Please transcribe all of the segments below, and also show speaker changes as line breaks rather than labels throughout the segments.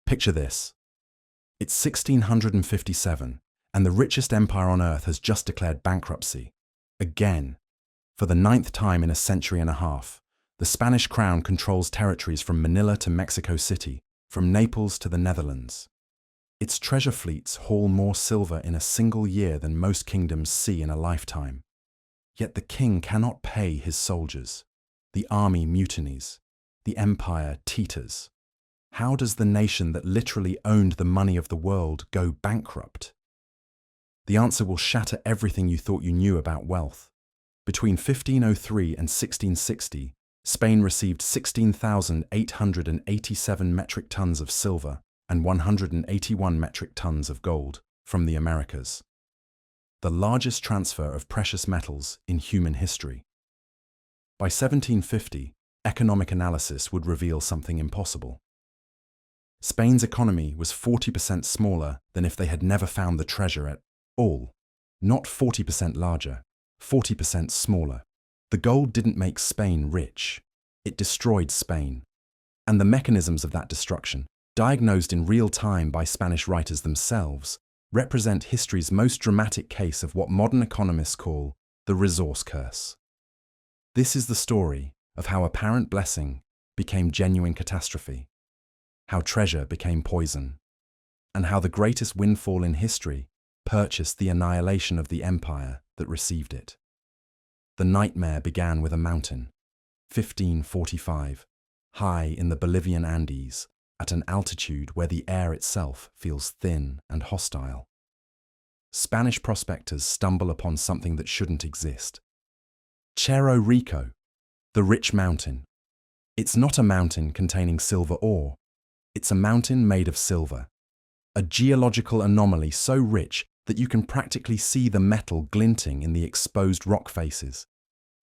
Picture this. It's 1657, and the richest empire on earth has just declared bankruptcy. Again. For the 9th time in a century and a half, the Spanish crown controls territories from Manila to Mexico City, from Naples to the Netherlands. Its treasure fleets haul more silver in a single year than most kingdoms see in a lifetime. Yet the king cannot pay his soldiers. The army mutinies. The empire teeters. How does the nation that literally owned the money of the world go bankrupt? The answer will shatter everything you thought you knew about wealth. Between 1503 and 1660, Spain received 16,887 metric tons of silver and 181 metric tons of gold from the Americas. The largest transfer of precious metals in human history. By 1750, economic analysis would reveal something impossible. Spain's economy was 40% smaller than if they had never found the treasure at all. Not 40% larger, 40% smaller. The gold didn't make Spain rich. It destroyed Spain. And the mechanisms of that destruction, diagnosed in real time by Spanish writers themselves, represent history's most dramatic case of what modern economists call the resource curse. This is the story of how apparent blessing became genuine catastrophe, how treasure became poison, and how the greatest windfall in history purchased the annihilation of the empire that received it. The nightmare began with a mountain, 1545, high in the Bolivian Andes, at an altitude where the air itself feels thin and hostile. Spanish prospectors stumble upon something that shouldn't exist. Cerro Rico, the rich mountain. It's not a mountain containing silver ore. It's a mountain made of silver. A geological anomaly so rich that you can practically see the metal glinting in the exposed rock faces.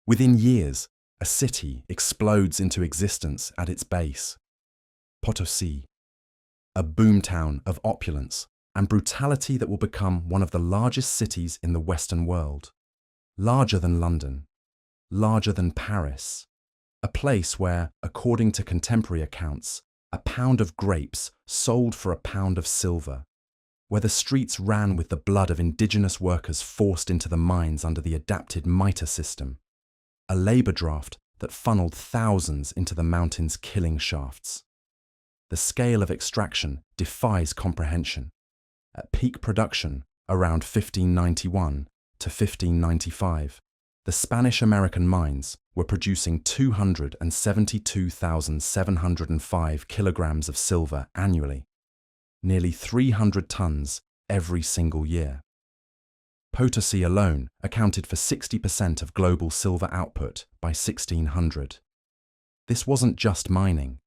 Within years, a city explodes into existence at its base. Potosí, a boomtown of opulence and brutality that will become one of the largest cities in the Western world. Larger than London, larger than Paris. A place where, according to contemporary accounts, a pound of grapes sold for a pound of silver, where the streets ran with the blood of indigenous workers forced into the mines under the adapted mitre system, a labour draft that funneled thousands into the mountain's killing shafts. The scale of extraction defies comprehension. At peak production, around 1591 to 1595, the Spanish-American mines were producing 272,705 kilograms of silver annually, nearly 300 tons every single year. Potosí alone accounted for 60% of global silver output by 1600. This wasn't just mining.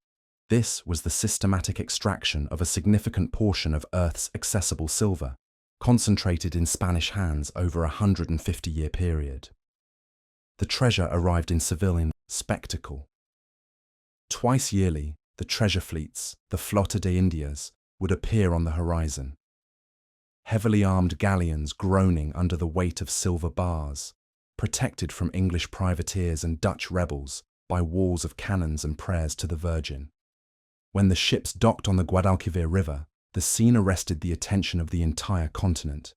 This was the systematic extraction of a significant portion of Earth's accessible silver, concentrated in Spanish hands over a 150-year period. The treasure arrived in Seville in spectacle. Twice yearly, the treasure fleets, the Flota de Indias, would appear on the horizon. Heavily armed galleons groaning under the weight of silver bars, protected from English privateers and Dutch rebels by walls of cannons and prayers to the Virgin. When the ships docked on the Guadalquivir River, the scene arrested the attention of the entire continent.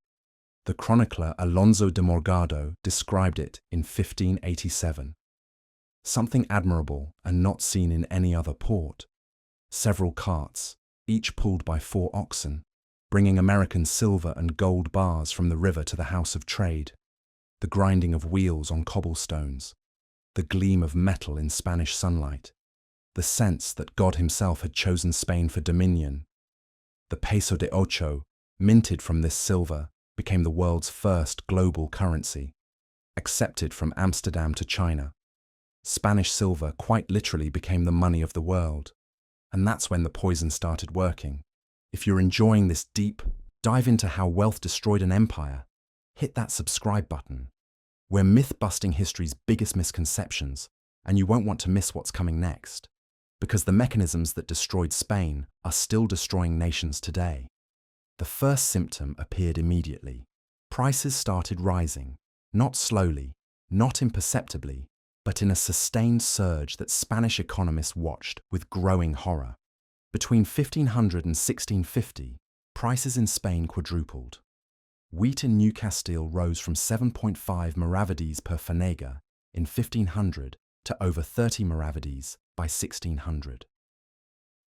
The chronicler Alonso de Morgado described it in 1587. Something admirable and not seen in any other port. Several carts, each pulled by 4 oxen, bringing American silver and gold bars from the river to the House of Trade. The grinding of wheels on cobblestones. The gleam of metal in Spanish sunlight. The sense that God himself had chosen Spain for dominion. The peso de ocho, minted from this silver, became the world's first global currency, accepted from Amsterdam to China. Spanish silver quite literally became the money of the world. And that's when the poison started working. If you're enjoying this deep dive into how wealth destroyed an empire, hit that subscribe button. We're myth-busting history's biggest misconceptions, and you won't want to miss what's coming next, because the mechanisms that destroyed Spain are still destroying nations today. The first symptom appeared immediately. Prices started rising, not slowly, not imperceptibly, but in a sustained surge that Spanish economists watched with growing horror. Between 1500 and 1650, prices in Spain quadrupled. Wheat in New Castile rose from 7.5 maravedis per fanega in 1500 to over 30 maravedis by 1600.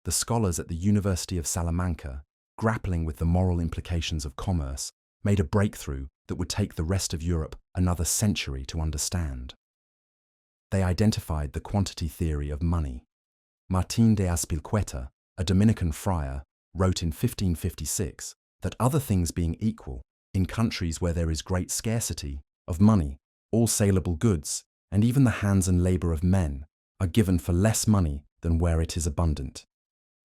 The scholars at the University of Salamanca, grappling with the moral implications of commerce, made a breakthrough that would take the rest of Europe another century to understand. They identified the quantity theory of money. Martín de Azpilcueta, a Dominican friar, wrote in 1556 that other things being equal, in countries where there is great scarcity of money, all saleable goods, and even the hands and labour of men, are given for less money than where it is abundant.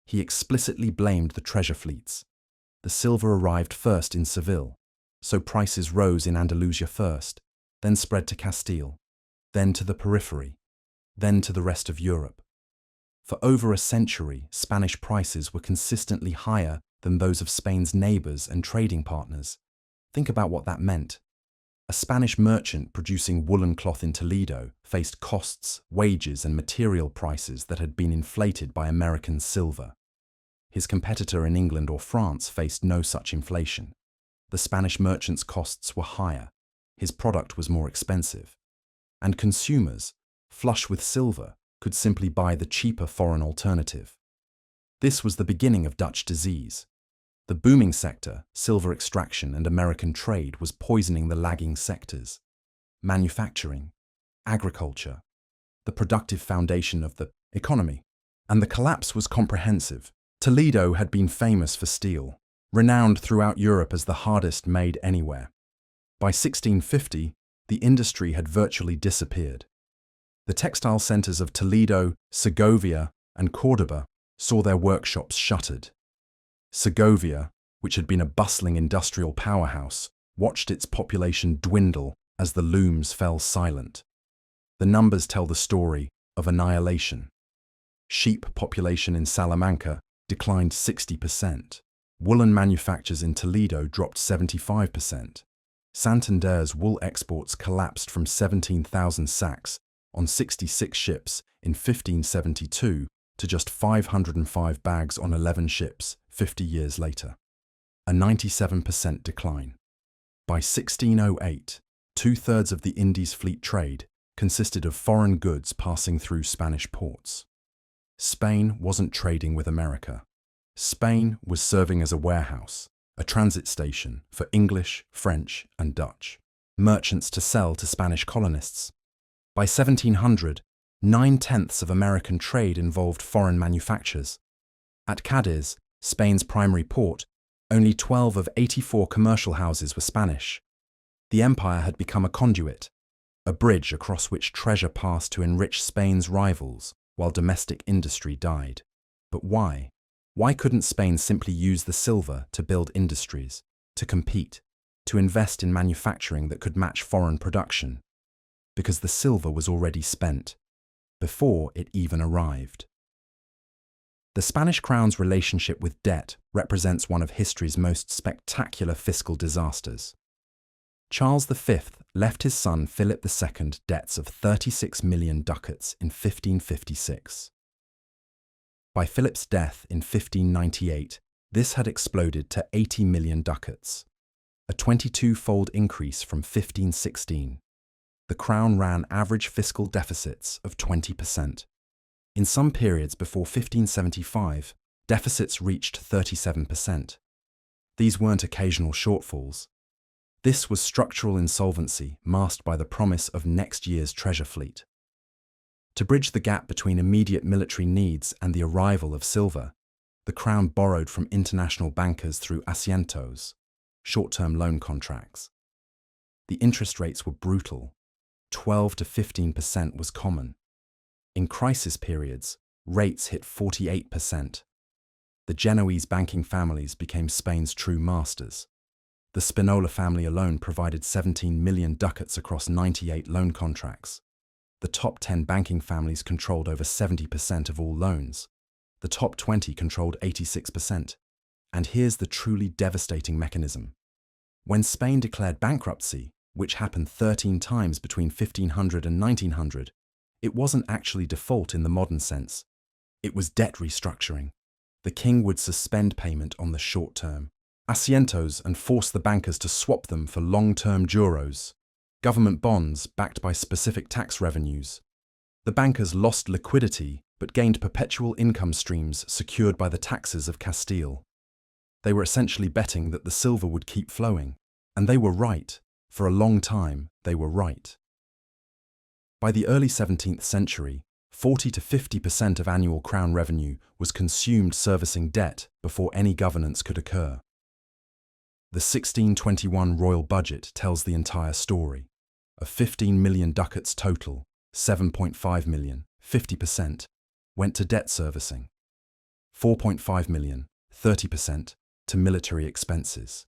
He explicitly blamed the treasure fleets. The silver arrived first in Seville, so prices rose in Andalusia first, then spread to Castile, then to the periphery, then to the rest of Europe. For over a century, Spanish prices were consistently higher than those of Spain's neighbours and trading partners. Think about what that meant. A Spanish merchant producing woolen cloth in Toledo faced costs, wages, and material prices that had been inflated by American silver. His competitor in England or France faced no such inflation. The Spanish merchant's costs were higher, his product was more expensive, and consumers, flush with silver, could simply buy the cheaper foreign alternative. This was the beginning of Dutch disease. The booming sector, silver extraction and American trade, was poisoning the lagging sectors. Manufacturing, agriculture, the productive foundation of the economy. And the collapse was comprehensive. Toledo had been famous for steel, renowned throughout Europe as the hardest made anywhere. By 1650, the industry had virtually disappeared. The textile centers of Toledo, Segovia, and Córdoba saw their workshops shuttered. Segovia, which had been a bustling industrial powerhouse, watched its population dwindle as the looms fell silent. The numbers tell the story of annihilation. Sheep population in Salamanca declined 60%. Woolen manufactures in Toledo dropped 75%. Santander's wool exports collapsed from 17,000 sacks on 66 ships in 1572 to just 505 bags on 11 ships 50 years later. A 97% decline. By 1608, two-thirds of the Indies fleet trade consisted of foreign goods passing through Spanish ports. Spain wasn't trading with America. Spain was serving as a warehouse, a transit station for English, French, and Dutch merchants to sell to Spanish colonists. By 1700, 9/10 of American trade involved foreign manufactures. At Cadiz, Spain's primary port, only 12 of 84 commercial houses were Spanish. The empire had become a conduit, a bridge across which treasure passed to enrich Spain's rivals while domestic industry died. But why? Why couldn't Spain simply use the silver to build industries, to compete, to invest in manufacturing that could match foreign production? Because the silver was already spent, before it even arrived. The Spanish crown's relationship with debt represents one of history's most spectacular fiscal disasters. Charles V left his son Philip II debts of 36 million ducats in 1556. By Philip's death in 1598, this had exploded to 80 million ducats, a 22-fold increase from 1516. The crown ran average fiscal deficits of 20%. In some periods before 1575, deficits reached 37%. These weren't occasional shortfalls. This was structural insolvency masked by the promise of next year's treasure fleet. To bridge the gap between immediate military needs and the arrival of silver, the crown borrowed from international bankers through asientos, short-term loan contracts. The interest rates were brutal. 12 to 15% was common. In crisis periods, rates hit 48%. The Genoese banking families became Spain's true masters. The Spinola family alone provided 17 million ducats across 98 loan contracts. The top 10 banking families controlled over 70% of all loans. The top 20 controlled 86%. And here's the truly devastating mechanism. When Spain declared bankruptcy, which happened 13 times between 1500 and 1900, it wasn't actually default in the modern sense. It was debt restructuring. The king would suspend payment on the short term, asientos, and force the bankers to swap them for long-term juros, government bonds backed by specific tax revenues. The bankers lost liquidity but gained perpetual income streams secured by the taxes of Castile. They were essentially betting that the silver would keep flowing, and they were right. For a long time, they were right. By the early 17th century, 40 to 50% of annual crown revenue was consumed servicing debt before any governance could occur. The 1621 royal budget tells the entire story. Of 15 million ducats total, 7.5 million, 50%, went to debt servicing. 4.5 million, 30%, to military expenses,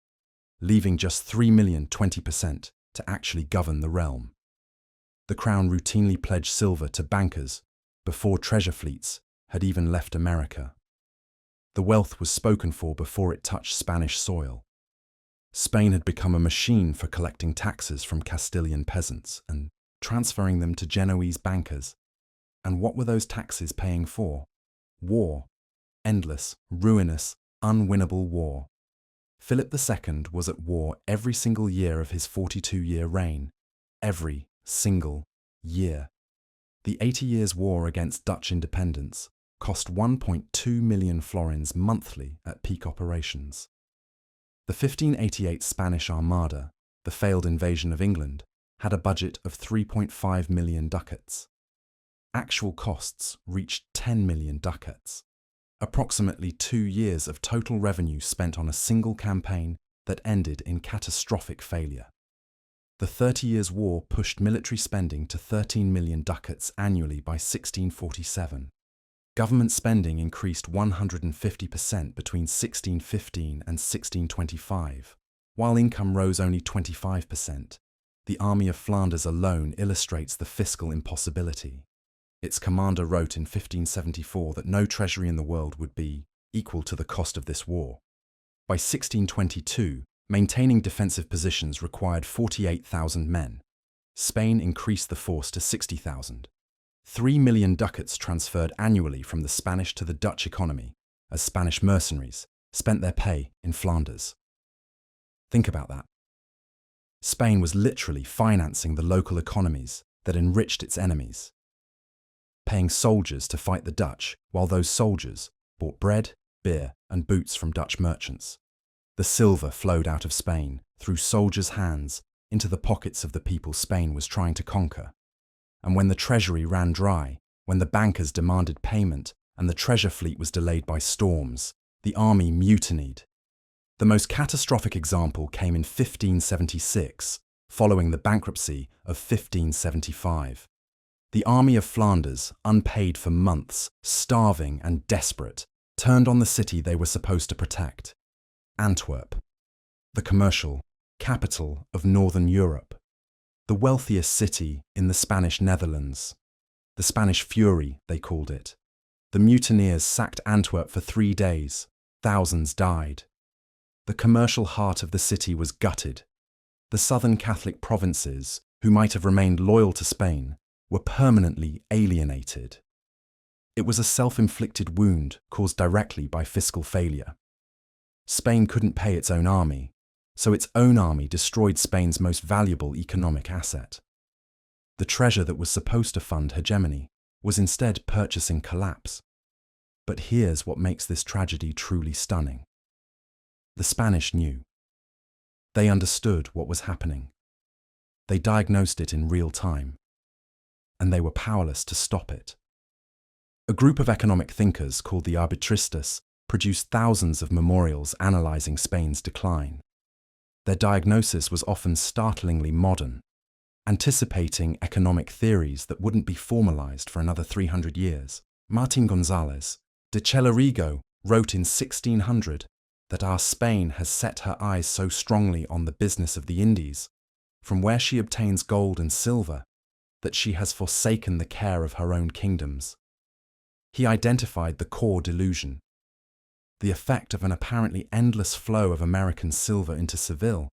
leaving just 3 million, 20%, to actually govern the realm. The crown routinely pledged silver to bankers before treasure fleets had even left America. The wealth was spoken for before it touched Spanish soil. Spain had become a machine for collecting taxes from Castilian peasants and transferring them to Genoese bankers. And what were those taxes paying for? War. Endless, ruinous, unwinnable war. Philip II was at war every single year of his 42-year reign. Every single year. The 80 Years' War against Dutch independence cost 1.2 million florins monthly at peak operations. The 1588 Spanish Armada, the failed invasion of England, had a budget of 3.5 million ducats. Actual costs reached 10 million ducats. Approximately 2 years of total revenue spent on a single campaign that ended in catastrophic failure. The 30 Years' War pushed military spending to 13 million ducats annually by 1647. Government spending increased 150% between 1615 and 1625, while income rose only 25%. The Army of Flanders alone illustrates the fiscal impossibility. Its commander wrote in 1574 that no treasury in the world would be equal to the cost of this war. By 1622, maintaining defensive positions required 48,000 men. Spain increased the force to 60,000. 3 million ducats transferred annually from the Spanish to the Dutch economy as Spanish mercenaries spent their pay in Flanders. Think about that. Spain was literally financing the local economies that enriched its enemies, paying soldiers to fight the Dutch while those soldiers bought bread, beer, and boots from Dutch merchants. The silver flowed out of Spain through soldiers' hands into the pockets of the people Spain was trying to conquer. And when the treasury ran dry, when the bankers demanded payment and the treasure fleet was delayed by storms, the army mutinied. The most catastrophic example came in 1576, following the bankruptcy of 1575. The army of Flanders, unpaid for months, starving and desperate, turned on the city they were supposed to protect. Antwerp, the commercial capital of Northern Europe, the wealthiest city in the Spanish Netherlands. The Spanish Fury, they called it. The mutineers sacked Antwerp for 3 days. Thousands died. The commercial heart of the city was gutted. The southern Catholic provinces, who might have remained loyal to Spain, were permanently alienated. It was a self-inflicted wound caused directly by fiscal failure. Spain couldn't pay its own army, so its own army destroyed Spain's most valuable economic asset. The treasure that was supposed to fund hegemony was instead purchasing collapse. But here's what makes this tragedy truly stunning. The Spanish knew. They understood what was happening. They diagnosed it in real time. And they were powerless to stop it. A group of economic thinkers called the Richest produced thousands of memorials analyzing Spain's decline. Their diagnosis was often startlingly modern, anticipating economic theories that wouldn't be formalized for another 300 years. Martín González de Chelarigo wrote in 1600 that our Spain has set her eyes so strongly on the business of the Indies, from where she obtains gold and silver, that she has forsaken the care of her own kingdoms. He identified the core delusion. The effect of an apparently endless flow of American silver into Seville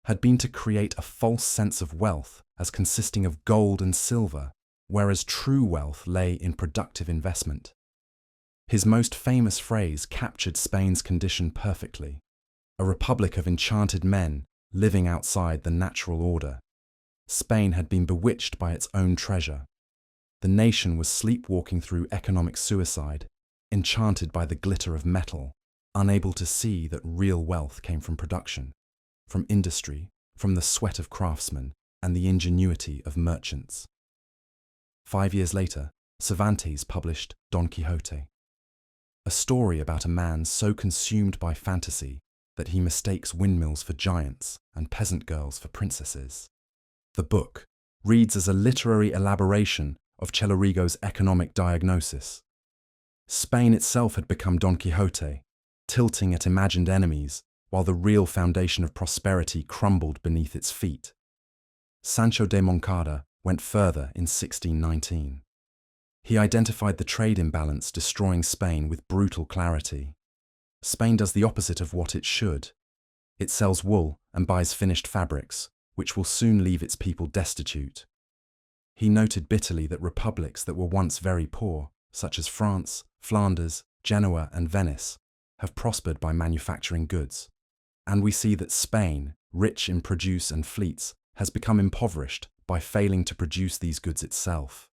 had been to create a false sense of wealth as consisting of gold and silver, whereas true wealth lay in productive investment. His most famous phrase captured Spain's condition perfectly: a republic of enchanted men living outside the natural order. Spain had been bewitched by its own treasure. The nation was sleepwalking through economic suicide, enchanted by the glitter of metal, unable to see that real wealth came from production, from industry, from the sweat of craftsmen and the ingenuity of merchants. 5 years later, Cervantes published Don Quixote, a story about a man so consumed by fantasy that he mistakes windmills for giants and peasant girls for princesses. The book reads as a literary elaboration of Chellerigo's economic diagnosis. Spain itself had become Don Quixote, tilting at imagined enemies while the real foundation of prosperity crumbled beneath its feet. Sancho de Moncada went further in 1619. He identified the trade imbalance destroying Spain with brutal clarity. Spain does the opposite of what it should. It sells wool and buys finished fabrics, which will soon leave its people destitute. He noted bitterly that republics that were once very poor, such as France, Flanders, Genoa, and Venice, have prospered by manufacturing goods. And we see that Spain, rich in produce and fleets, has become impoverished by failing to produce these goods itself.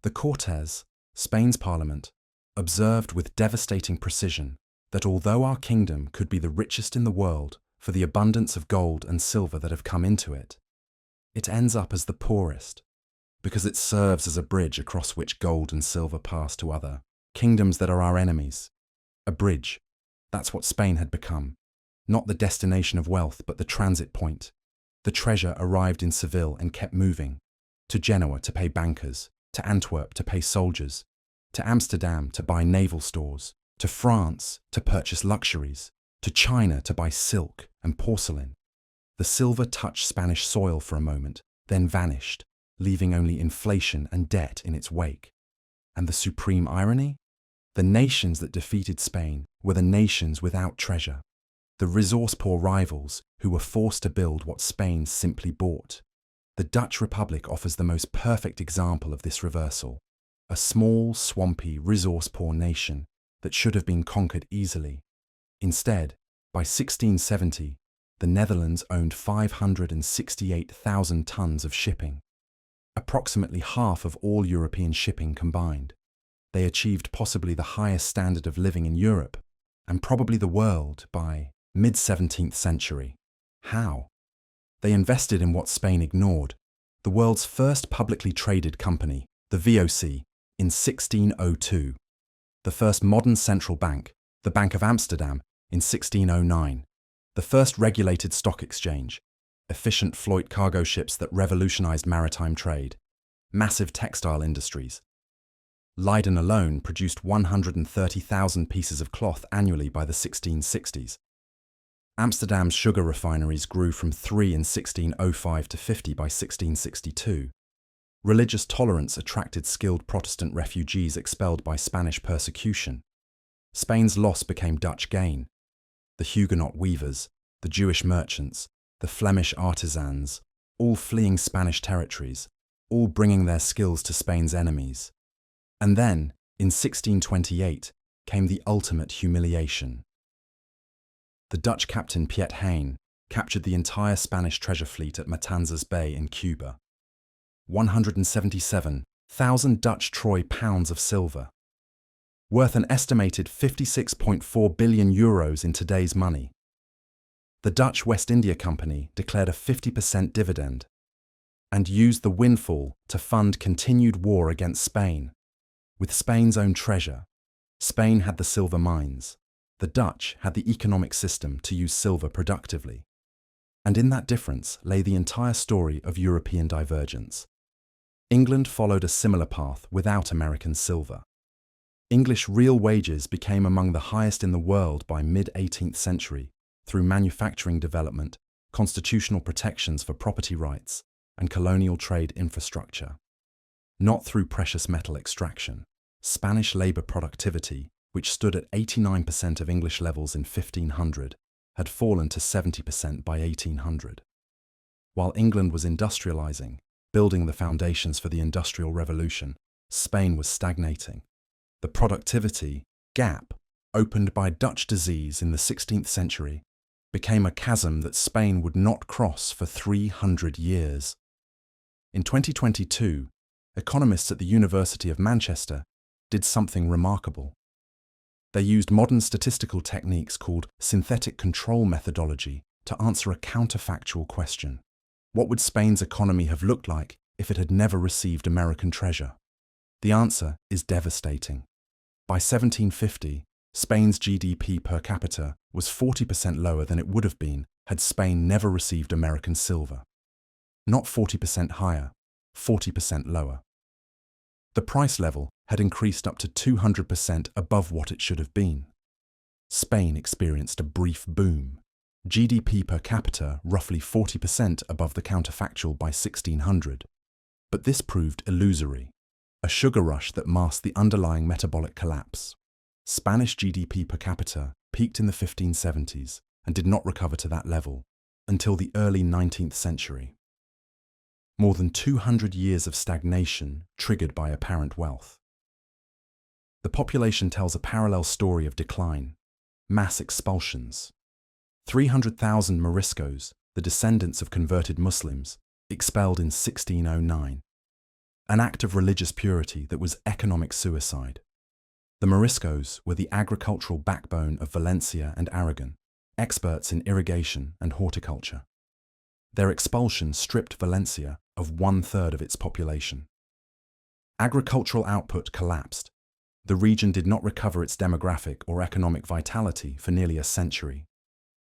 The Cortes, Spain's parliament, observed with devastating precision that although our kingdom could be the richest in the world for the abundance of gold and silver that have come into it, it ends up as the poorest, because it serves as a bridge across which gold and silver pass to other kingdoms that are our enemies. A bridge, that's what Spain had become, not the destination of wealth but the transit point. The treasure arrived in Seville and kept moving, to Genoa to pay bankers, to Antwerp to pay soldiers, to Amsterdam to buy naval stores, to France to purchase luxuries, to China to buy silk and porcelain. The silver touched Spanish soil for a moment, then vanished, leaving only inflation and debt in its wake. And the supreme irony? The nations that defeated Spain were the nations without treasure, the resource-poor rivals who were forced to build what Spain simply bought. The Dutch Republic offers the most perfect example of this reversal, a small, swampy, resource-poor nation that should have been conquered easily. Instead, by 1670, the Netherlands owned 568,000 tons of shipping, approximately half of all European shipping combined. They achieved possibly the highest standard of living in Europe, and probably the world, by mid-17th century. How? They invested in what Spain ignored, the world's first publicly traded company, the VOC, in 1602, the first modern central bank, the Bank of Amsterdam, in 1609, the first regulated stock exchange, efficient Floyd cargo ships that revolutionized maritime trade, massive textile industries. Leiden alone produced 130,000 pieces of cloth annually by the 1660s. Amsterdam's sugar refineries grew from 3 in 1605 to 50 by 1662. Religious tolerance attracted skilled Protestant refugees expelled by Spanish persecution. Spain's loss became Dutch gain. The Huguenot weavers, the Jewish merchants, the Flemish artisans, all fleeing Spanish territories, all bringing their skills to Spain's enemies. And then, in 1628, came the ultimate humiliation. The Dutch captain Piet Hein captured the entire Spanish treasure fleet at Matanzas Bay in Cuba. 177,000 Dutch troy pounds of silver, worth an estimated 56.4 billion euros in today's money. The Dutch West India Company declared a 50% dividend and used the windfall to fund continued war against Spain. With Spain's own treasure, Spain had the silver mines. The Dutch had the economic system to use silver productively. And in that difference lay the entire story of European divergence. England followed a similar path without American silver. English real wages became among the highest in the world by mid-18th century through manufacturing development, constitutional protections for property rights, and colonial trade infrastructure. Not through precious metal extraction. Spanish labour productivity, which stood at 89% of English levels in 1500, had fallen to 70% by 1800. While England was industrialising, building the foundations for the Industrial Revolution, Spain was stagnating. The productivity gap, opened by Dutch disease in the 16th century, became a chasm that Spain would not cross for 300 years. In 2022, economists at the University of Manchester did something remarkable. They used modern statistical techniques called synthetic control methodology to answer a counterfactual question. What would Spain's economy have looked like if it had never received American treasure? The answer is devastating. By 1750, Spain's GDP per capita was 40% lower than it would have been had Spain never received American silver. Not 40% higher, 40% lower. The price level had increased up to 200% above what it should have been. Spain experienced a brief boom. GDP per capita roughly 40% above the counterfactual by 1600. But this proved illusory, a sugar rush that masked the underlying metabolic collapse. Spanish GDP per capita peaked in the 1570s and did not recover to that level until the early 19th century. More than 200 years of stagnation triggered by apparent wealth. The population tells a parallel story of decline, mass expulsions. 300,000 Moriscos, the descendants of converted Muslims, expelled in 1609. An act of religious purity that was economic suicide. The Moriscos were the agricultural backbone of Valencia and Aragon, experts in irrigation and horticulture. Their expulsion stripped Valencia of 1/3 of its population. Agricultural output collapsed. The region did not recover its demographic or economic vitality for nearly a century.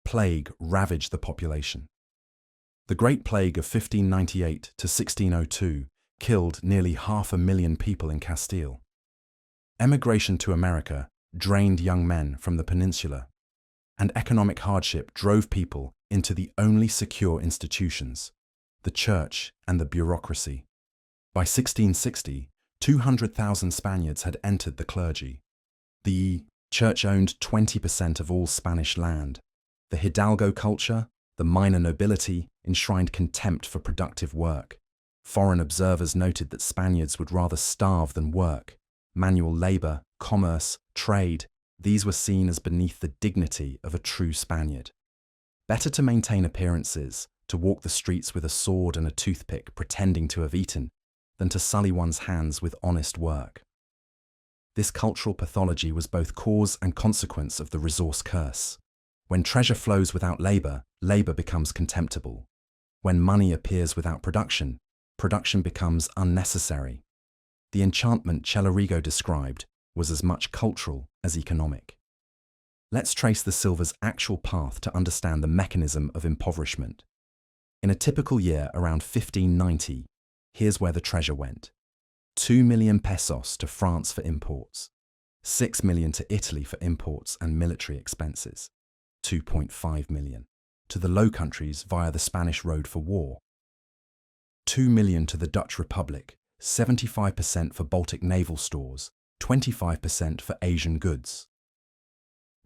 Plague ravaged the population. The Great Plague of 1598 to 1602 killed nearly 500,000 people in Castile. Emigration to America drained young men from the peninsula, and economic hardship drove people into the only secure institutions, the church and the bureaucracy. By 1660, 200,000 Spaniards had entered the clergy. The church owned 20% of all Spanish land. The Hidalgo culture, the minor nobility, enshrined contempt for productive work. Foreign observers noted that Spaniards would rather starve than work. Manual labor, commerce, trade, these were seen as beneath the dignity of a true Spaniard. Better to maintain appearances, to walk the streets with a sword and a toothpick pretending to have eaten, than to sully one's hands with honest work. This cultural pathology was both cause and consequence of the resource curse. When treasure flows without labor, labor becomes contemptible. When money appears without production, production becomes unnecessary. The enchantment Cellarigo described was as much cultural as economic. Let's trace the silver's actual path to understand the mechanism of impoverishment. In a typical year around 1590, here's where the treasure went. 2 million pesos to France for imports, 6 million to Italy for imports and military expenses, 2.5 million to the Low Countries via the Spanish Road for war, 2 million to the Dutch Republic, 75% for Baltic naval stores, 25% for Asian goods,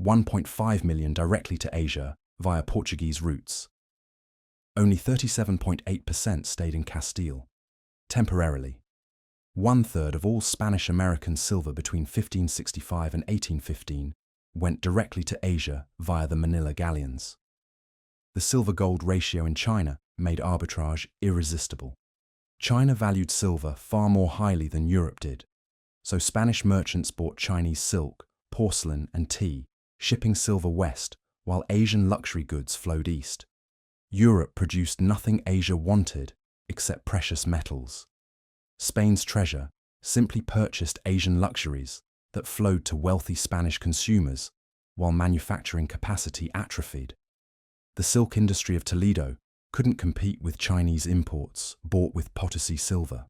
1.5 million directly to Asia via Portuguese routes. Only 37.8% stayed in Castile. Temporarily. 1/3 of all Spanish-American silver between 1565 and 1815 went directly to Asia via the Manila galleons. The silver-gold ratio in China made arbitrage irresistible. China valued silver far more highly than Europe did, so Spanish merchants bought Chinese silk, porcelain and tea, shipping silver west while Asian luxury goods flowed east. Europe produced nothing Asia wanted except precious metals. Spain's treasure simply purchased Asian luxuries that flowed to wealthy Spanish consumers while manufacturing capacity atrophied. The silk industry of Toledo couldn't compete with Chinese imports bought with Potosí silver.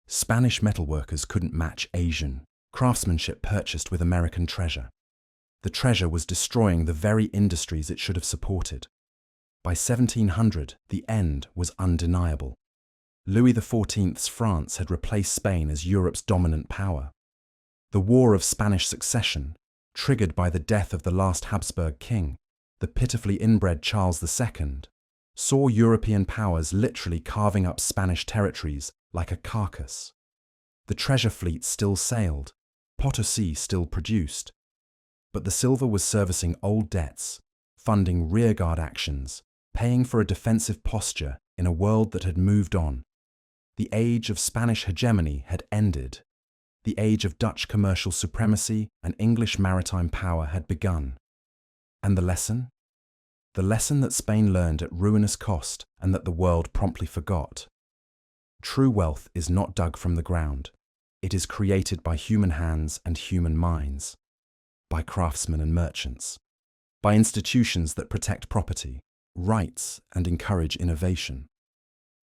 Spanish metalworkers couldn't match Asian craftsmanship purchased with American treasure. The treasure was destroying the very industries it should have supported. By 1700, the end was undeniable. Louis XIV's France had replaced Spain as Europe's dominant power. The War of Spanish Succession, triggered by the death of the last Habsburg king, the pitifully inbred Charles II, saw European powers literally carving up Spanish territories like a carcass. The treasure fleet still sailed, Potosí still produced, but the silver was servicing old debts, funding rearguard actions, paying for a defensive posture in a world that had moved on. The age of Spanish hegemony had ended. The age of Dutch commercial supremacy and English maritime power had begun. And the lesson? The lesson that Spain learned at ruinous cost and that the world promptly forgot. True wealth is not dug from the ground. It is created by human hands and human minds, by craftsmen and merchants, by institutions that protect property, rights, and encourage innovation,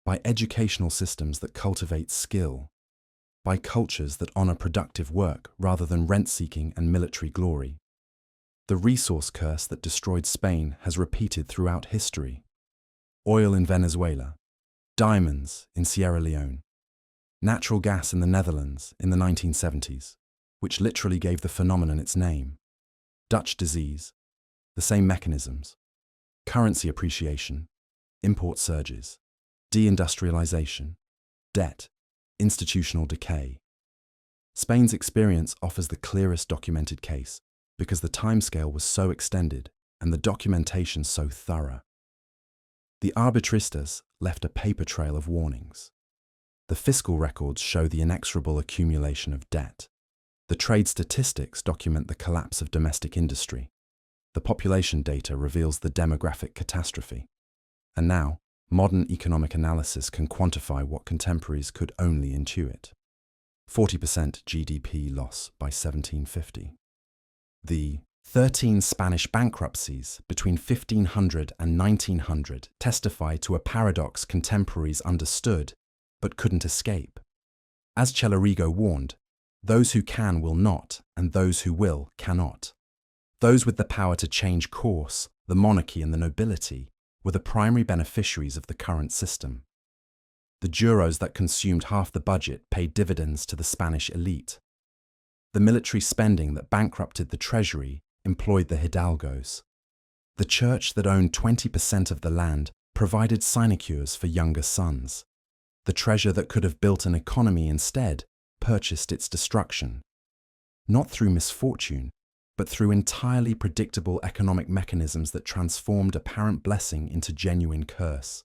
by educational systems that cultivate skill, by cultures that honor productive work rather than rent-seeking and military glory. The resource curse that destroyed Spain has repeated throughout history. Oil in Venezuela, diamonds in Sierra Leone, natural gas in the Netherlands in the 1970s, which literally gave the phenomenon its name. Dutch disease, the same mechanisms. Currency appreciation, import surges, deindustrialization, debt, institutional decay. Spain's experience offers the clearest documented case because the timescale was so extended and the documentation so thorough. The arbitristas left a paper trail of warnings. The fiscal records show the inexorable accumulation of debt. The trade statistics document the collapse of domestic industry. The population data reveals the demographic catastrophe. And now, modern economic analysis can quantify what contemporaries could only intuit. 40% GDP loss by 1750. The 13 Spanish bankruptcies between 1500 and 1900 testify to a paradox contemporaries understood but couldn't escape. As Cellarigo warned, those who can will not, and those who will cannot. Those with the power to change course, the monarchy and the nobility, were the primary beneficiaries of the current system. The juros that consumed half the budget paid dividends to the Spanish elite. The military spending that bankrupted the treasury employed the hidalgos. The church that owned 20% of the land provided sinecures for younger sons. The treasure that could have built an economy instead purchased its destruction. Not through misfortune, but through entirely predictable economic mechanisms that transformed apparent blessing into genuine curse.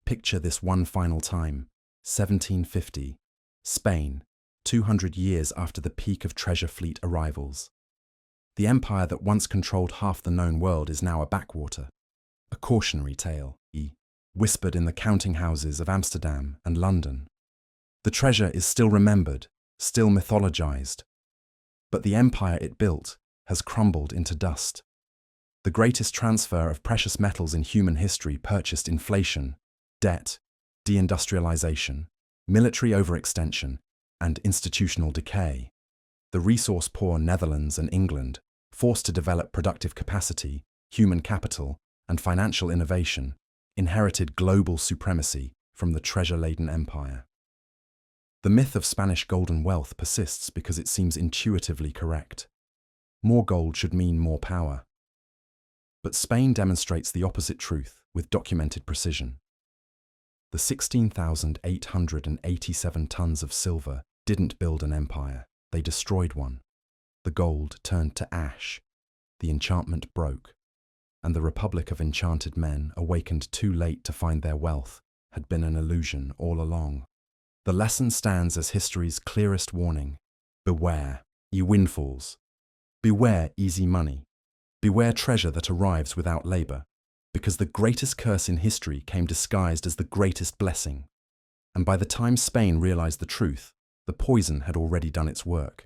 Picture this one final time, 1750, Spain, 200 years after the peak of treasure fleet arrivals. The empire that once controlled half the known world is now a backwater, a cautionary tale, whispered in the counting houses of Amsterdam and London. The treasure is still remembered, still mythologized, but the empire it built has crumbled into dust. The greatest transfer of precious metals in human history purchased inflation, debt, deindustrialization, military overextension, and institutional decay. The resource-poor Netherlands and England, forced to develop productive capacity, human capital, and financial innovation, inherited global supremacy from the treasure-laden empire. The myth of Spanish golden wealth persists because it seems intuitively correct. More gold should mean more power. But Spain demonstrates the opposite truth with documented precision. The 16,887 tons of silver didn't build an empire, they destroyed one. The gold turned to ash, the enchantment broke, and the republic of enchanted men, awakened too late to find their wealth, had been an illusion all along. The lesson stands as history's clearest warning. Beware, ye windfalls. Beware easy money. Beware treasure that arrives without labor, because the greatest curse in history came disguised as the greatest blessing. And by the time Spain realized the truth, the poison had already done its work.